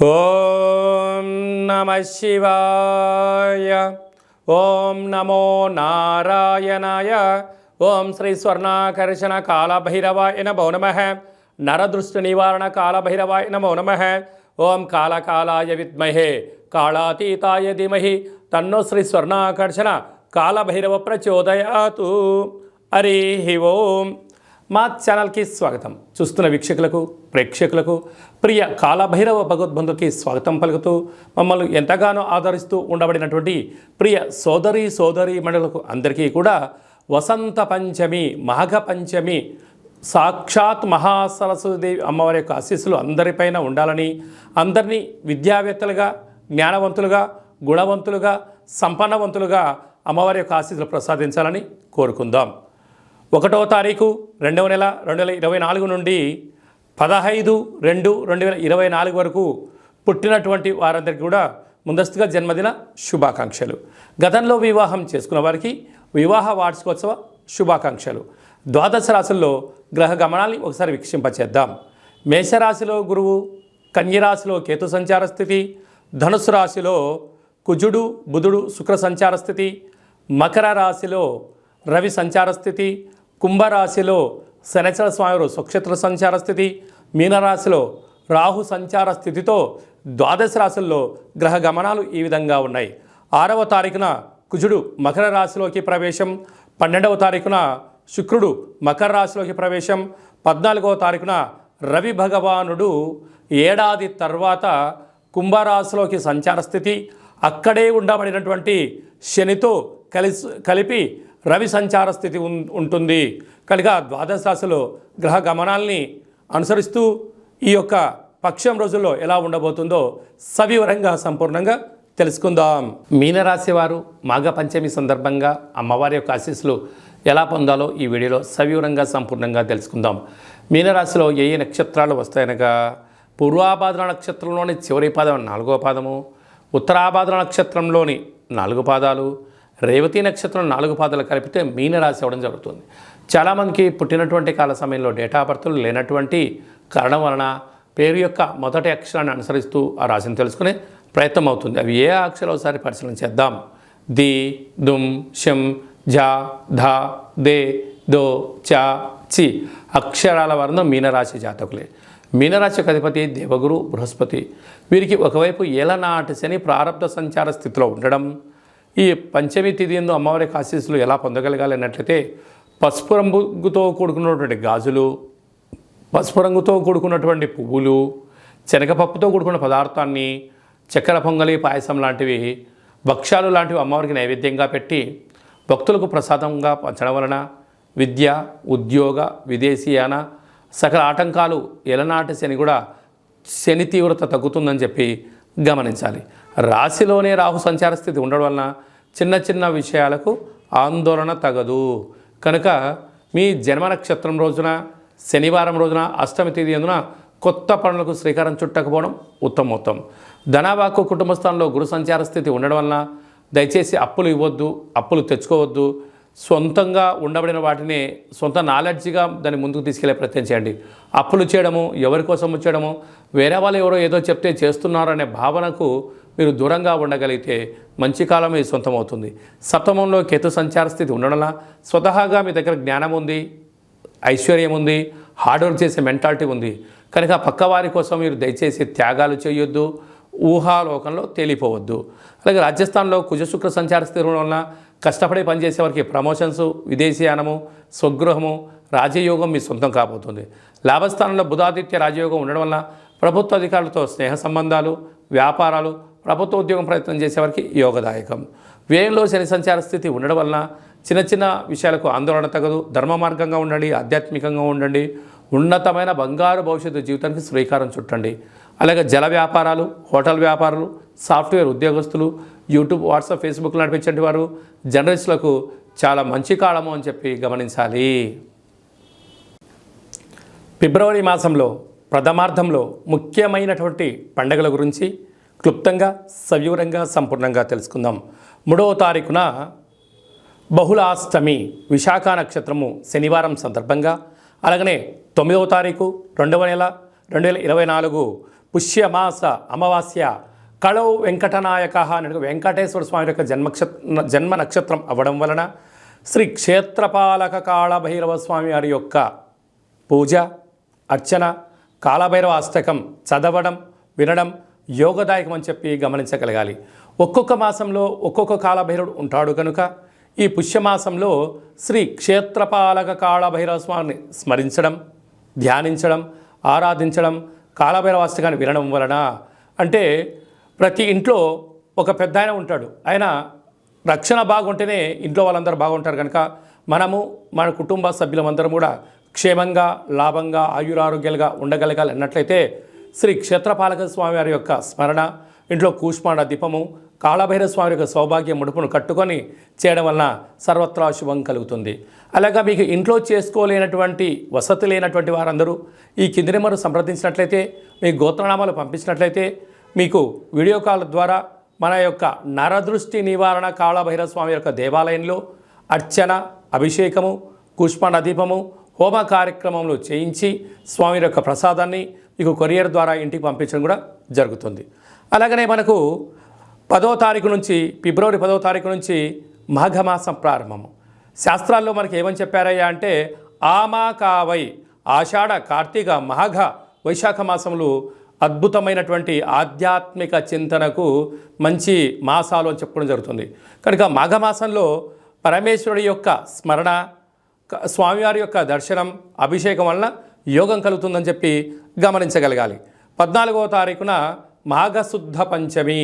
ఓం నమః శివాయ. ఓం నమో నారాయణాయ. ఓం శ్రీ స్వర్ణాకర్షణ కాళభైరవాయ నమో నమః. నరదృష్టి నివారణ కాళభైరవాయ నమో నమః. ఓం కాళకాలాయ విద్మహే కాళాతీతాయ ధీమహి తన్నో శ్రీ స్వర్ణాకర్షణ కాళభైరవ ప్రచోదయాతు. హరి ఓం. మా ఛానల్కి స్వాగతం. చూస్తున్న వీక్షకులకు ప్రేక్షకులకు ప్రియ కాళభైరవ భగవద్బంధుకి స్వాగతం పలుకుతూ మమ్మల్ని ఎంతగానో ఆదరిస్తూ ఉండబడినటువంటి ప్రియ సోదరి మండలకు అందరికీ కూడా వసంత పంచమి మాఘ పంచమి సాక్షాత్ మహాసరస్వతీదేవి అమ్మవారి యొక్క ఆశీస్సులు అందరిపైన ఉండాలని, అందరినీ విద్యావేత్తలుగా, జ్ఞానవంతులుగా, గుణవంతులుగా, సంపన్నవంతులుగా అమ్మవారి యొక్క ఆశీస్సులు ప్రసాదించాలని కోరుకుందాం. 1వ తారీఖు 2వ నెల 2024 నుండి 15/2/2024 వరకు పుట్టినటువంటి వారందరికీ కూడా ముందస్తుగా జన్మదిన శుభాకాంక్షలు. గతంలో వివాహం చేసుకున్న వారికి వివాహ వార్షికోత్సవ శుభాకాంక్షలు. ద్వాదశ రాశుల్లో గ్రహ గమనాన్ని ఒకసారి వీక్షింపచేద్దాం. మేషరాశిలో గురువు, కన్యరాశిలో కేతు సంచార స్థితి, ధనుసు రాశిలో కుజుడు బుధుడు శుక్ర సంచార స్థితి, మకర రాశిలో రవి సంచార స్థితి, కుంభరాశిలో శనిచర స్వామి స్వక్షేత్ర సంచార స్థితి, మీనరాశిలో రాహు సంచార స్థితితో ద్వాదశ రాశుల్లో గ్రహ గమనాలు ఈ విధంగా ఉన్నాయి. 6వ తారీఖున కుజుడు మకర రాశిలోకి ప్రవేశం, 12వ తారీఖున శుక్రుడు మకర రాశిలోకి ప్రవేశం, 14వ తారీఖున రవి భగవానుడు ఏడాది తర్వాత కుంభరాశిలోకి సంచార స్థితి, అక్కడే ఉండబడినటువంటి శనితో కలిపి రవి సంచార స్థితి ఉంటుంది. కనుక ద్వాదశ రాశిలో గ్రహ గమనాల్ని అనుసరిస్తూ ఈ యొక్క పక్షం రోజుల్లో ఎలా ఉండబోతుందో సవివరంగా సంపూర్ణంగా తెలుసుకుందాం. మీనరాశి వారు మాఘ పంచమి సందర్భంగా అమ్మవారి యొక్క ఆశీస్సులు ఎలా పొందాలో ఈ వీడియోలో సవివరంగా సంపూర్ణంగా తెలుసుకుందాం. మీనరాశిలో ఏ నక్షత్రాలు వస్తాయనగా పూర్వాభాద్ర నక్షత్రంలోని చివరి పాదం 4వ పాదము, ఉత్తరాభాద్ర నక్షత్రంలోని 4 పాదాలు, రేవతి నక్షత్రం 4 పాదాలు కలిపితే మీనరాశి అవ్వడం జరుగుతుంది. చాలామందికి పుట్టినటువంటి కాల సమయంలో డేటా బర్త్లు లేనటువంటి కారణం వలన పేరు యొక్క మొదటి అక్షరాన్ని అనుసరిస్తూ ఆ రాశిని తెలుసుకునే ప్రయత్నం అవుతుంది. అవి ఏ అక్షరాలు ఒకసారి పరిశీలన చేద్దాం. ది, దుమ్, షం, ఝ, ధ, దే, దో, చ, చి అక్షరాల వర్ణం మీనరాశి జాతకులే. మీనరాశి యొక్క అధిపతి దేవగురు బృహస్పతి. వీరికి ఒకవైపు ఏలనాటి శని ప్రారంభ సంచార స్థితిలో ఉండడం, ఈ పంచమి తిథి యందు అమ్మవారి ఆశీస్సులు ఎలా పొందగలగాలి అన్నట్లయితే పసుపు రంగుతో కూడుకున్నటువంటి గాజులు, పసుపు రంగుతో కూడుకున్నటువంటి పువ్వులు, శనగపప్పుతో కూడుకున్న పదార్థాన్ని, చక్కెర పొంగలి, పాయసం లాంటివి, భక్ష్యాలు లాంటివి అమ్మవారికి నైవేద్యంగా పెట్టి భక్తులకు ప్రసాదంగా పంచడం వలన విద్య, ఉద్యోగ, విదేశీయాన సకల ఆటంకాలు ఎలనాటి శని కూడా శని తీవ్రత తగ్గుతుందని చెప్పి గమనించాలి. రాశిలోనే రాహు సంచార స్థితి ఉండడం వలన చిన్న చిన్న విషయాలకు ఆందోళన తగదు. కనుక మీ జన్మ నక్షత్రం రోజున శనివారం రోజున అష్టమి తేదీ అందున కొత్త పనులకు శ్రీకారం చుట్టకపోవడం ఉత్తమోత్తం. ధనవాకు కుటుంబ స్థానంలో గురు సంచార స్థితి ఉండడం వలన దయచేసి అప్పులు ఇవ్వద్దు, అప్పులు తెచ్చుకోవద్దు. సొంతంగా ఉండబడిన వాటిని సొంత నాలెడ్జ్గా దాన్ని ముందుకు తీసుకెళ్లే ప్రయత్నం చేయండి. అప్పులు చేయడము, ఎవరి కోసం చేయడము, వేరే వాళ్ళు ఎవరో ఏదో చెప్తే చేస్తున్నారనే భావనకు మీరు దూరంగా ఉండగలిగితే మంచి కాలం మీ సొంతం అవుతుంది. సప్తమంలో కేతు సంచార స్థితి ఉండడంలా స్వతహాగా మీ దగ్గర జ్ఞానం ఉంది, ఐశ్వర్యం ఉంది, హార్డ్ వర్క్ చేసే మెంటాలిటీ ఉంది. కనుక పక్కవారి కోసం మీరు దయచేసి త్యాగాలు చేయొద్దు, ఊహాలోకంలో తేలిపోవద్దు. అలాగే రాజస్థాన్లో కుజశుక్ర సంచార స్థితి ఉండడం వలన కష్టపడి పనిచేసే వారికి ప్రమోషన్స్, విదేశీయానము, స్వగృహము, రాజయోగం మీ సొంతం కాబోతుంది. లాభస్థానంలో బుధాదిత్య రాజయోగం ఉండడం వల్ల ప్రభుత్వ అధికారులతో స్నేహ సంబంధాలు, వ్యాపారాలు, ప్రభుత్వ ఉద్యోగం ప్రయత్నం చేసేవారికి యోగదాయకం. వ్యయంలో శని సంచార స్థితి ఉండడం వలన చిన్న చిన్న విషయాలకు ఆందోళన తగదు. ధర్మ మార్గంగా ఉండండి, ఆధ్యాత్మికంగా ఉండండి. ఉన్నతమైన బంగారు భవిష్యత్తు జీవితానికి శ్రీకారం చుట్టండి. అలాగే జల వ్యాపారాలు, హోటల్ వ్యాపారాలు, సాఫ్ట్వేర్ ఉద్యోగస్తులు, యూట్యూబ్, వాట్సాప్, ఫేస్బుక్ నడిపించే వారు, జర్నలిస్టులకు చాలా మంచి కాలము అని చెప్పి గమనించాలి. ఫిబ్రవరి మాసంలో ప్రథమార్థంలో ముఖ్యమైనటువంటి పండుగల గురించి క్లుప్తంగా సవివరంగా సంపూర్ణంగా తెలుసుకుందాం. 3వ తారీఖున బహుళాష్టమి విశాఖ నక్షత్రము శనివారం సందర్భంగా, అలాగనే 9వ తారీఖు 2వ నెల 2024 పుష్యమాస అమావాస్య కళౌ వెంకటనాయక అనే వెంకటేశ్వర స్వామి యొక్క జన్మ నక్షత్రం అవ్వడం వలన శ్రీ క్షేత్రపాలక కాళభైరవ స్వామి వారి యొక్క పూజ అర్చన కాళభైరవ అష్టకం చదవడం వినడం యోగదాయకం అని చెప్పి గమనించగలగాలి. ఒక్కొక్క మాసంలో ఒక్కొక్క కాళభైరవుడు ఉంటాడు కనుక ఈ పుష్యమాసంలో శ్రీ క్షేత్రపాలక కాళభైరవ స్వామిని స్మరించడం, ధ్యానించడం, ఆరాధించడం, కాళభైరవ అష్టకాన్ని వినడం వలన అంటే ప్రతి ఇంట్లో ఒక పెద్ద ఆయన ఉంటాడు. ఆయన రక్షణ బాగుంటేనే ఇంట్లో వాళ్ళందరూ బాగుంటారు కనుక మనము మన కుటుంబ సభ్యులందరం కూడా క్షేమంగా లాభంగా ఆయురారోగ్యాలుగా ఉండగలగాలి అన్నట్లయితే శ్రీ క్షేత్రపాలక స్వామి వారి యొక్క స్మరణ, ఇంట్లో కూష్మాండ దీపము, కాళభైరవ స్వామి యొక్క సౌభాగ్య ముడుపును కట్టుకొని చేయడం వలన సర్వత్రా శుభం కలుగుతుంది. అలాగా మీకు ఇంట్లో చేసుకోలేనటువంటి వసతి లేనటువంటి వారందరూ ఈ కింది నెంబరు సంప్రదించినట్లయితే, మీ గోత్రనామాలు పంపించినట్లయితే మీకు వీడియో కాల్ ద్వారా మన యొక్క నరదృష్టి నివారణ కాళభైరవ స్వామి యొక్క దేవాలయంలో అర్చన, అభిషేకము, కూష్మాండ దీపము, హోమ కార్యక్రమంలో చేయించి స్వామి యొక్క ప్రసాదాన్ని మీకు కొరియర్ ద్వారా ఇంటికి పంపించడం కూడా జరుగుతుంది. అలాగనే మనకు 10వ తారీఖు నుంచి ఫిబ్రవరి 10వ తారీఖు నుంచి మాఘమాసం ప్రారంభము. శాస్త్రాల్లో మనకి ఏమని చెప్పారయ్యా అంటే ఆమాకావై ఆషాఢ, కార్తీక, మాఘ, వైశాఖ మాసములు అద్భుతమైనటువంటి ఆధ్యాత్మిక చింతనకు మంచి మాసాలు అని చెప్పుకోవడం జరుగుతుంది. కనుక మాఘమాసంలో పరమేశ్వరుడి యొక్క స్మరణ, స్వామివారి యొక్క దర్శనం, అభిషేకం వలన యోగం కలుగుతుందని చెప్పి గమనించగలగాలి. 14వ తారీఖున మాఘశుద్ధ పంచమి,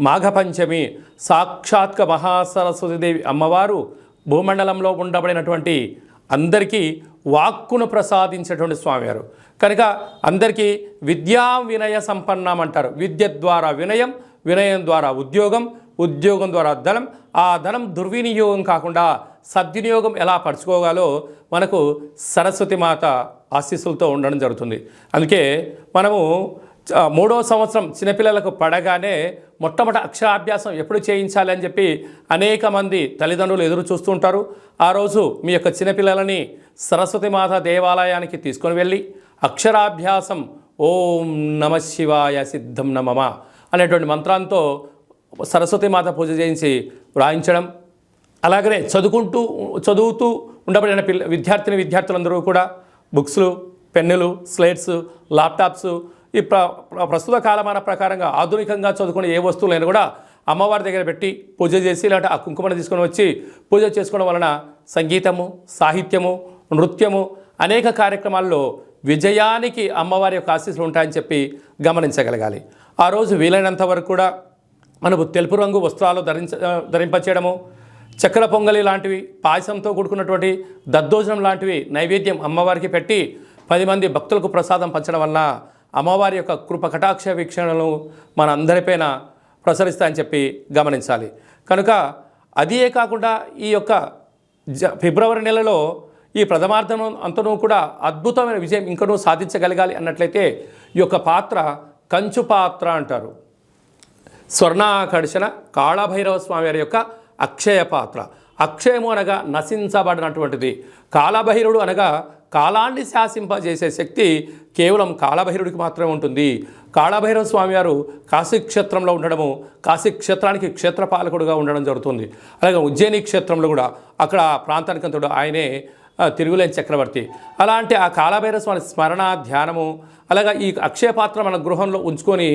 మాఘ పంచమి సాక్షాత్క మహాసరస్వతీదేవి అమ్మవారు భూమండలంలో ఉండబడినటువంటి అందరికీ వాక్కును ప్రసాదించేటువంటి స్వామివారు కనుక అందరికీ విద్యా వినయ సంపన్నం అంటారు. విద్య ద్వారా వినయం, వినయం ద్వారా ఉద్యోగం, ఉద్యోగం ద్వారా ధనం, ఆ ధనం దుర్వినియోగం కాకుండా సద్వినియోగం ఎలా పరుచుకోగాలో మనకు సరస్వతి మాత ఆశీస్సులతో ఉండడం జరుగుతుంది. అందుకే మనము 3వ సంవత్సరం చిన్నపిల్లలకు పడగానే మొట్టమొదటి అక్షరాభ్యాసం ఎప్పుడు చేయించాలి అని చెప్పి అనేక మంది తల్లిదండ్రులు ఎదురు చూస్తుంటారు. ఆ రోజు మీ యొక్క చిన్నపిల్లలని సరస్వతి మాత దేవాలయానికి తీసుకొని వెళ్ళి అక్షరాభ్యాసం ఓం నమ శివాయ సిద్ధం నమమ అనేటువంటి మంత్రంతో సరస్వతి మాత పూజ చేయించి వ్రాయించడం. అలాగనే చదువుతూ ఉండబడిన విద్యార్థులందరూ కూడా బుక్స్లు, పెన్నులు, స్లేట్స్, ల్యాప్టాప్స్ ఈ ప్రస్తుత కాలమాన ప్రకారంగా ఆధునికంగా చదువుకునే ఏ వస్తువులైనా కూడా అమ్మవారి దగ్గర పెట్టి పూజ చేసి లేదంటే ఆ కుంకుమను తీసుకొని వచ్చి పూజ చేసుకోవడం వలన సంగీతము, సాహిత్యము, నృత్యము అనేక కార్యక్రమాల్లో విజయానికి అమ్మవారి యొక్క ఆశీస్సులు ఉంటాయని చెప్పి గమనించగలగాలి. ఆ రోజు వీలైనంత వరకు కూడా మనకు తెలుపు రంగు వస్త్రాలు ధరింపచేయడము, చక్కెర పొంగలి లాంటివి, పాయసంతో కూడుకున్నటువంటి దద్దోజనం లాంటివి నైవేద్యం అమ్మవారికి పెట్టి 10 మంది భక్తులకు ప్రసాదం పంచడం వలన అమ్మవారి యొక్క కృప కటాక్ష వీక్షణలు మన అందరిపైన ప్రసరిస్తాయని చెప్పి గమనించాలి. కనుక అదే కాకుండా ఈ యొక్క ఫిబ్రవరి నెలలో ఈ ప్రథమార్థం అంతనూ కూడా అద్భుతమైన విజయం ఇంకనూ సాధించగలగాలి అన్నట్లయితే ఈ యొక్క పాత్ర కంచు పాత్ర అంటారు. స్వర్ణాకర్షణ కాళభైరవ స్వామి వారి యొక్క అక్షయ పాత్ర. అక్షయము అనగా నశించబడినటువంటిది. కాళభైరుడు అనగా కాలాన్ని శాసింపజేసే శక్తి కేవలం కాళభైరుడికి మాత్రమే ఉంటుంది. కాళభైరవ స్వామివారు కాశీక్షేత్రంలో ఉండడము, కాశీక్షేత్రానికి క్షేత్రపాలకుడుగా ఉండడం జరుగుతుంది. అలాగే ఉజ్జయిని క్షేత్రంలో కూడా అక్కడ ప్రాంతానికి అంతడు ఆయనే తిరుగులేని చక్రవర్తి. అలాంటి ఆ కాళభైరవ స్వామి స్మరణ, ధ్యానము, అలాగా ఈ అక్షయ పాత్ర మన గృహంలో ఉంచుకొని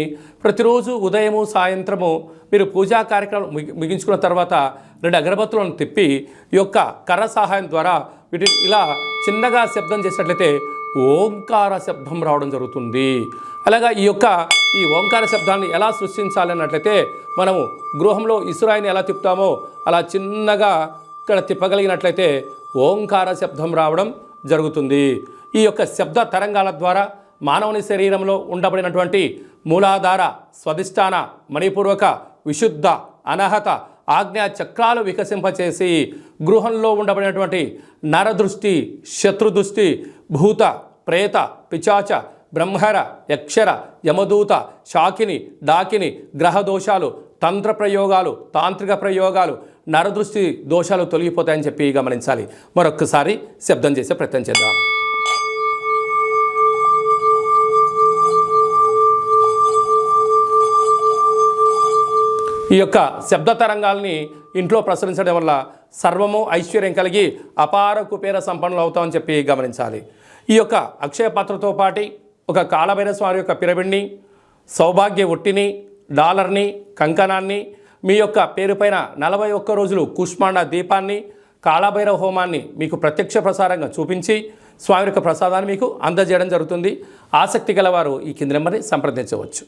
ప్రతిరోజు ఉదయము సాయంత్రము మీరు పూజా కార్యక్రమం ముగించుకున్న తర్వాత 2 అగరబత్తులను తిప్పి ఈ యొక్క కర్ర సహాయం ద్వారా వీటిని ఇలా చిన్నగా శబ్దం చేసినట్లయితే ఓంకార శబ్దం రావడం జరుగుతుంది. అలాగా ఈ ఓంకార శబ్దాన్ని ఎలా సృష్టించాలన్నట్లయితే మనము గృహంలో ఇసురాయిని ఎలా తిప్పుతామో అలా చిన్నగా ఇక్కడ తిప్పగలిగినట్లయితే ఓంకార శబ్దం రావడం జరుగుతుంది. ఈ యొక్క శబ్ద తరంగాల ద్వారా మానవుని శరీరంలో ఉండబడినటువంటి మూలాధార, స్వధిష్టాన, మణిపూర్వక, విశుద్ధ, అనహత, ఆజ్ఞా చక్రాలు వికసింపచేసి గృహంలో ఉండబడినటువంటి నరదృష్టి, శత్రుదృష్టి, భూత, ప్రేత, పిచాచ, బ్రహ్మర, యక్షర, యమదూత, శాకిని, డాకిని, గ్రహ దోషాలు, తంత్ర ప్రయోగాలు, తాంత్రిక ప్రయోగాలు, నరదృష్టి దోషాలు తొలగిపోతాయని చెప్పి గమనించాలి. మరొక్కసారి శబ్దం చేసే ప్రయత్నం చేద్దాం. ఈ యొక్క శబ్ద తరంగాల్ని ఇంట్లో ప్రసరించడం వల్ల సర్వము ఐశ్వర్యం కలిగి అపార కుబేర సంపన్నులు అవుతామని చెప్పి గమనించాలి. ఈ యొక్క అక్షయ పాత్రతో పాటు ఒక కాళభైరవ స్వామి యొక్క పిరమిడ్ని, సౌభాగ్య ఒట్టిని, డాలర్ని, కంకణాన్ని, మీ యొక్క పేరు పైన 41 రోజులు కుష్మాండ దీపాన్ని, కాళభైరవ హోమాన్ని మీకు ప్రత్యక్ష ప్రసారంగా చూపించి స్వామి యొక్క ప్రసాదాన్ని మీకు అందజేయడం జరుగుతుంది. ఆసక్తి గలవారు ఈ కింది నెంబర్ని సంప్రదించవచ్చు.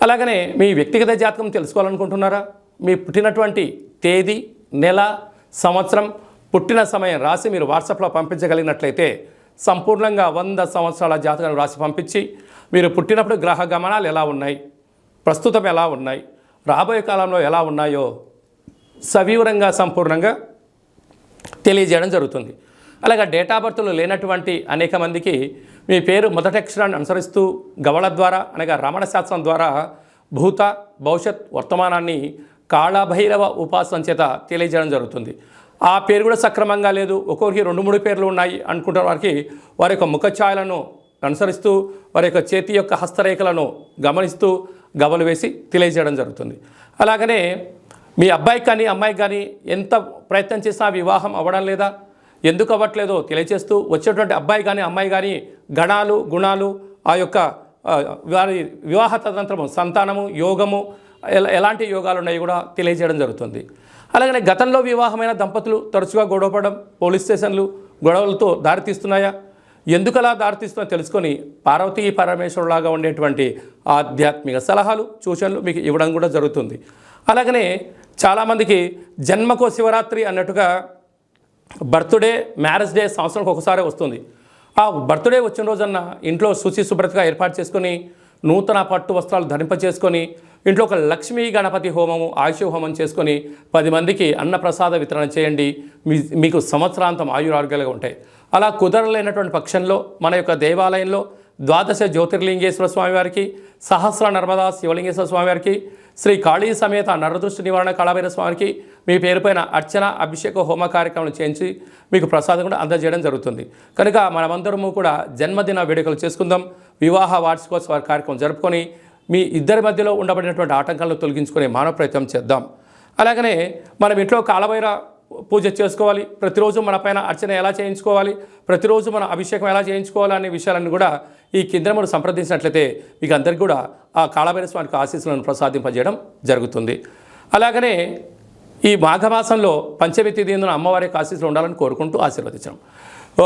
అలాగనే మీ వ్యక్తిగత జాతకం తెలుసుకోవాలనుకుంటున్నారా? మీ పుట్టినటువంటి తేదీ, నెల, సంవత్సరం, పుట్టిన సమయం రాసి మీరు వాట్సాప్లో పంపించగలిగినట్లయితే సంపూర్ణంగా 100 సంవత్సరాల జాతకాన్ని రాసి పంపించి మీరు పుట్టినప్పుడు గ్రహ గమనాలు ఎలా ఉన్నాయి, ప్రస్తుతం ఎలా ఉన్నాయి, రాబోయే కాలంలో ఎలా ఉన్నాయో సవివరంగా సంపూర్ణంగా తెలియజేయడం జరుగుతుంది. అలాగే డేటా బర్త్లు లేనటువంటి అనేక మందికి మీ పేరు మొదటి అక్షరాన్ని అనుసరిస్తూ గవళ ద్వారా అనగా రమణ శాస్త్రం ద్వారా భూత, భవిష్యత్, వర్తమానాన్ని కాళభైరవ ఉపాసన చేత తెలియజేయడం జరుగుతుంది. ఆ పేరు కూడా సక్రమంగా లేదు, ఒక్కొక్కరికి 2-3 పేర్లు ఉన్నాయి అనుకుంటున్న వారికి వారి యొక్క ముఖఛాయలను అనుసరిస్తూ వారి యొక్క చేతి యొక్క హస్తరేఖలను గమనిస్తూ గవలు వేసి తెలియజేయడం జరుగుతుంది. అలాగనే మీ అబ్బాయికి కానీ అమ్మాయికి కానీ ఎంత ప్రయత్నం చేసినా వివాహం అవ్వడం లేదా, ఎందుకు అవ్వట్లేదో తెలియజేస్తూ వచ్చేటువంటి అబ్బాయి కానీ అమ్మాయి కానీ గణాలు, గుణాలు, ఆ యొక్క వారి వివాహ తదనంతరము సంతానము, యోగము, ఎలాంటి యోగాలు ఉన్నాయి కూడా తెలియజేయడం జరుగుతుంది. అలాగనే గతంలో వివాహమైన దంపతులు తరచుగా గొడవపడడం, పోలీస్ స్టేషన్లు గొడవలతో దారితీస్తున్నాయా, ఎందుకు అలా దారితీస్తున్నా తెలుసుకొని పార్వతీ పరమేశ్వరులాగా ఉండేటువంటి ఆధ్యాత్మిక సలహాలు, సూచనలు మీకు ఇవ్వడం కూడా జరుగుతుంది. అలాగనే చాలామందికి జన్మకో శివరాత్రి అన్నట్టుగా బర్త్డే, మ్యారేజ్ డే సంవత్సరానికి ఒకసారి వస్తుంది. ఆ బర్త్డే వచ్చిన రోజన్న ఇంట్లో శుచి శుభ్రతగా ఏర్పాటు చేసుకొని నూతన పట్టు వస్త్రాలు ధరింపచేసుకొని ఇంట్లో ఒక లక్ష్మీ గణపతి హోమము, ఆయుష హోమం చేసుకొని 10 మందికి అన్నప్రసాద వితరణ చేయండి. మీకు సంవత్సరాంతం ఆయురారోగ్యాలుగా ఉంటాయి. అలా కుదరలేనటువంటి పక్షంలో మన యొక్క దేవాలయంలో 12 జ్యోతిర్లింగేశ్వర స్వామివారికి, సహస్ర నర్మదా శివలింగేశ్వర స్వామివారికి, శ్రీ కాళీ సమేత నరదృష్టి నివారణ కాళభైరవ స్వామికి మీ పేరుపైన అర్చన, అభిషేక, హోమ కార్యక్రమాలు చేయించి మీకు ప్రసాదం కూడా అందజేయడం జరుగుతుంది. కనుక మనమందరము కూడా జన్మదిన వేడుకలు చేసుకుందాం, వివాహ వార్షికోత్సవ కార్యక్రమం జరుపుకొని మీ ఇద్దరి మధ్యలో ఉండబడినటువంటి ఆటంకాలను తొలగించుకునే మానవ ప్రయత్నం చేద్దాం. అలాగనే మనం ఇంట్లో కాళభైరవ పూజ చేసుకోవాలి, ప్రతిరోజు మన పైన అర్చన ఎలా చేయించుకోవాలి, ప్రతిరోజు మన అభిషేకం ఎలా చేయించుకోవాలి అనే విషయాలన్నీ కూడా ఈ కింద మనం సంప్రదించినట్లయితే మీకు అందరికీ కూడా ఆ కాళభైరవ స్వామికి ఆశీస్సులను ప్రసాదింపజేయడం జరుగుతుంది. అలాగనే ఈ మాఘమాసంలో పంచమి తిథి యందున అమ్మవారి యొక్క ఆశీస్సులు ఉండాలని కోరుకుంటూ ఆశీర్వదించాం.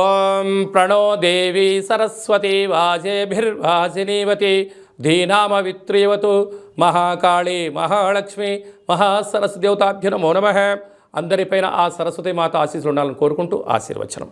ఓం ప్రణో దేవి సరస్వతి వాజేభిర్వాజినీవతి ధీనామవిత్రీవతు మహాకాళీ మహాలక్ష్మి మహాసరస్వతి దేవతాభ్యో నమో నమః. అందరిపైన ఆ సరస్వతి మాత ఆశీస్సులు ఉండాలని కోరుకుంటూ ఆశీర్వచనం.